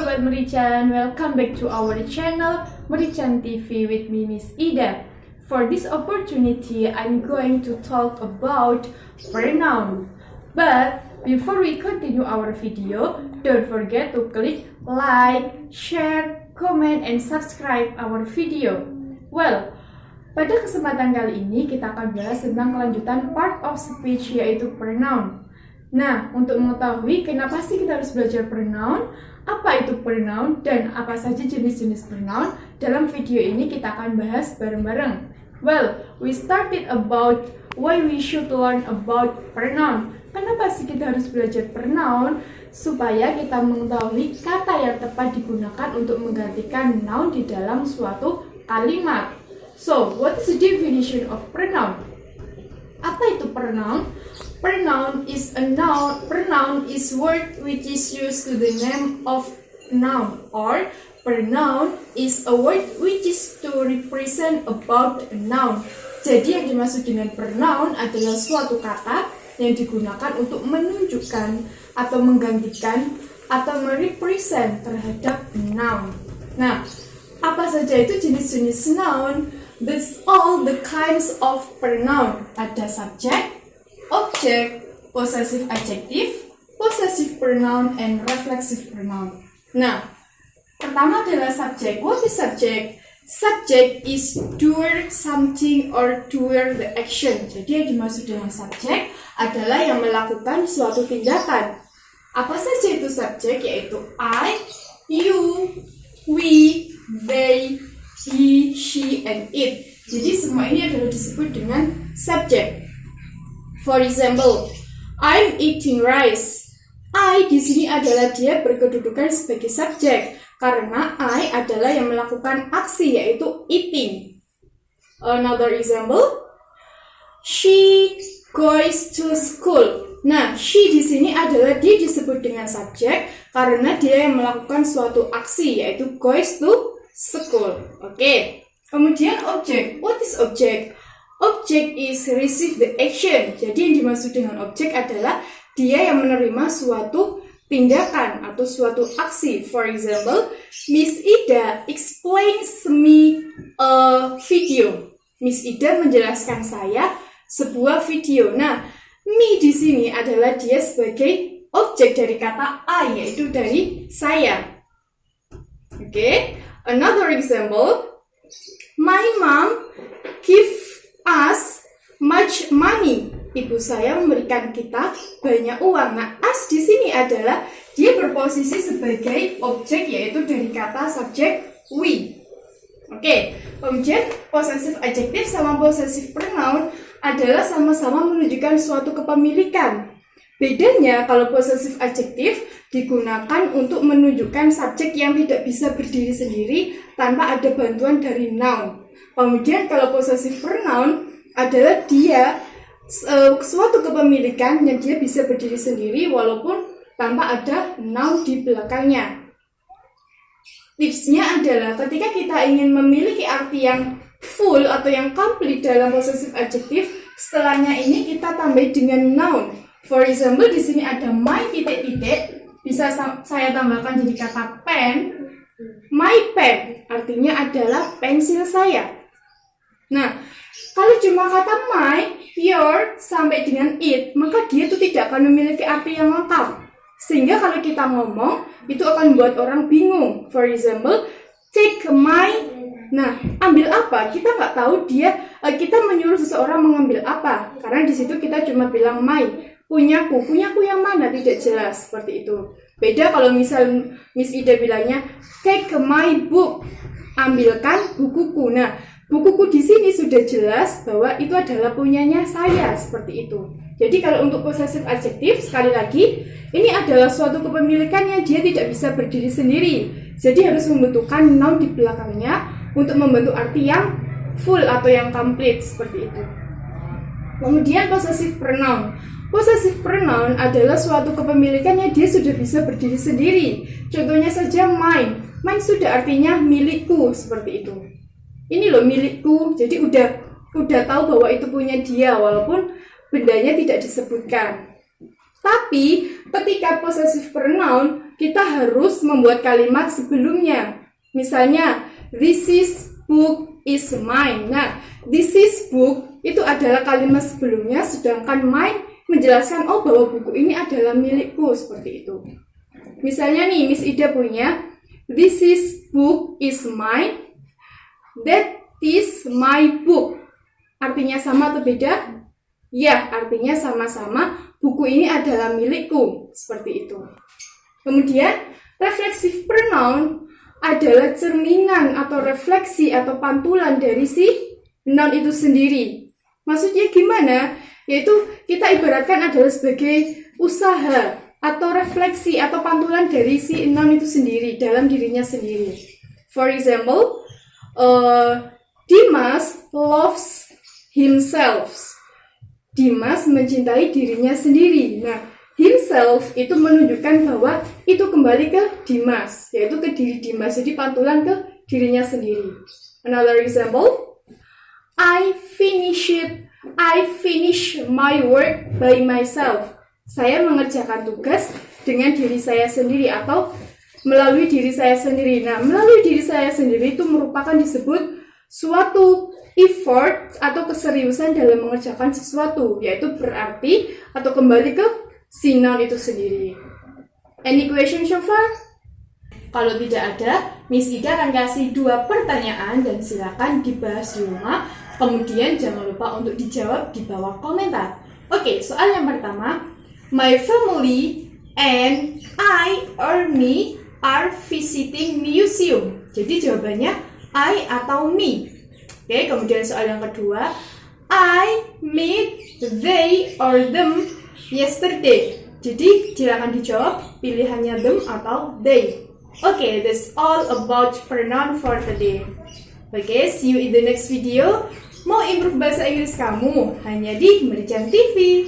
Sobat Merichan, welcome back to our channel Merichan TV with me, Miss Ida. For this opportunity, I'm going to talk about pronoun. But before we continue our video, don't forget to click like, share, comment, and subscribe our video. Well, pada kesempatan kali ini kita akan bahas tentang kelanjutan part of speech, yaitu pronoun. Nah, untuk mengetahui kenapa sih kita harus belajar pronoun, apa itu pronoun, dan apa saja jenis-jenis pronoun, dalam video ini kita akan bahas bareng-bareng. Well, we started about why we should learn about pronoun. Kenapa sih kita harus belajar pronoun? Supaya kita mengetahui kata yang tepat digunakan untuk menggantikan noun di dalam suatu kalimat. So, what is the definition of pronoun? Apa itu pronoun? Pronoun is a noun. Pronoun is word which is used to the name of noun, or pronoun is a word which is to represent about a noun. Jadi yang dimaksud dengan pronoun adalah suatu kata yang digunakan untuk menunjukkan atau menggantikan atau merepresent terhadap noun. Nah, apa saja itu jenis-jenis noun? That's all the kinds of pronoun. Ada subject, object, possessive adjective, possessive pronoun, and reflexive pronoun. Nah, pertama adalah subject. What is subject? Subject is doer something or doer the action. Jadi yang dimaksud dengan subject adalah yang melakukan suatu tindakan. Apa saja itu subject? Yaitu I, you, we, they, he, she, and it. Jadi semua ini adalah disebut dengan subject. For example, I'm eating rice. I di sini adalah dia berkedudukan sebagai subjek karena I adalah yang melakukan aksi, yaitu eating. Another example, she goes to school. Nah, she di sini adalah dia disebut dengan subjek karena dia yang melakukan suatu aksi, yaitu goes to school. Oke. Kemudian object. What is object? Object is receive the action. Jadi yang dimaksud dengan objek adalah dia yang menerima suatu tindakan atau suatu aksi. For example, Miss Ida explains me a video. Miss Ida menjelaskan saya sebuah video. Nah, me di sini adalah dia sebagai objek dari kata I, yaitu dari saya. Oke. Another example, my mom give us much money. Ibu saya memberikan kita banyak uang. Nah, us di sini adalah dia berposisi sebagai objek, yaitu dari kata subjek we. Oke. Kemudian possessive adjective sama possessive pronoun adalah sama-sama menunjukkan suatu kepemilikan. Bedanya kalau possessive adjective digunakan untuk menunjukkan subjek yang tidak bisa berdiri sendiri tanpa ada bantuan dari noun. Kemudian kalau possessive pronoun adalah dia suatu kepemilikan yang dia bisa berdiri sendiri walaupun tanpa ada noun di belakangnya. Tipsnya adalah ketika kita ingin memiliki arti yang full atau yang complete dalam possessive adjective, setelahnya ini kita tambah dengan noun. For example, di sini ada my titik-titik, bisa saya tambahkan jadi kata pen. My pen artinya adalah pensil saya. Nah, kalau cuma kata my, your, sampai dengan it, maka dia itu tidak akan memiliki arti yang lengkap. Sehingga kalau kita ngomong, itu akan membuat orang bingung. For example, take my. Nah, ambil apa? Kita nggak tahu kita menyuruh seseorang mengambil apa. Karena di situ kita cuma bilang my. Punyaku yang mana? Tidak jelas, seperti itu. Beda kalau misal Miss Ida bilangnya, take my book. Ambilkan bukuku. Nah, bukuku di sini sudah jelas bahwa itu adalah punyanya saya, seperti itu. Jadi kalau untuk possessive adjective, sekali lagi, ini adalah suatu kepemilikan yang dia tidak bisa berdiri sendiri. Jadi harus membutuhkan noun di belakangnya untuk membentuk arti yang full atau yang complete, seperti itu. Kemudian possessive pronoun. Possessive pronoun adalah suatu kepemilikan yang dia sudah bisa berdiri sendiri. Contohnya saja mine. Mine sudah artinya milikku, seperti itu. Ini loh milikku, jadi udah tahu bahwa itu punya dia walaupun bendanya tidak disebutkan. Tapi ketika possessive pronoun, kita harus membuat kalimat sebelumnya. Misalnya, this is book is mine. Nah, this is book itu adalah kalimat sebelumnya, sedangkan mine menjelaskan bahwa buku ini adalah milikku, seperti itu. Misalnya nih, Miss Ida punya, this is book is mine, that is my book. Artinya sama atau beda? Ya, artinya sama-sama, buku ini adalah milikku, seperti itu. Kemudian, reflexive pronoun adalah cerminan atau refleksi atau pantulan dari si noun itu sendiri. Maksudnya gimana? Yaitu kita ibaratkan adalah sebagai usaha atau refleksi atau pantulan dari si noun itu sendiri dalam dirinya sendiri. For example, Dimas loves himself. Dimas mencintai dirinya sendiri. Nah, himself itu menunjukkan bahwa itu kembali ke Dimas, yaitu ke diri Dimas, jadi pantulan ke dirinya sendiri. Another example, I finish my work by myself. Saya mengerjakan tugas dengan diri saya sendiri atau melalui diri saya sendiri. Nah, melalui diri saya sendiri itu merupakan disebut suatu effort atau keseriusan dalam mengerjakan sesuatu, yaitu berarti atau kembali ke si noun itu sendiri. Any question so far? Kalau tidak ada, Miss Ida akan kasih 2 pertanyaan dan silakan dibahas di rumah. Kemudian jangan lupa untuk dijawab di bawah komentar. Oke, soal yang pertama, my family and I or me are visiting museum. Jadi jawabannya I atau me. Oke, kemudian soal yang kedua, I meet they or them yesterday. Jadi silakan dijawab pilihannya them atau they. Okay, that's all about pronoun for today. Okay, see you in the next video. Mau improve bahasa Inggris kamu hanya di Merican TV.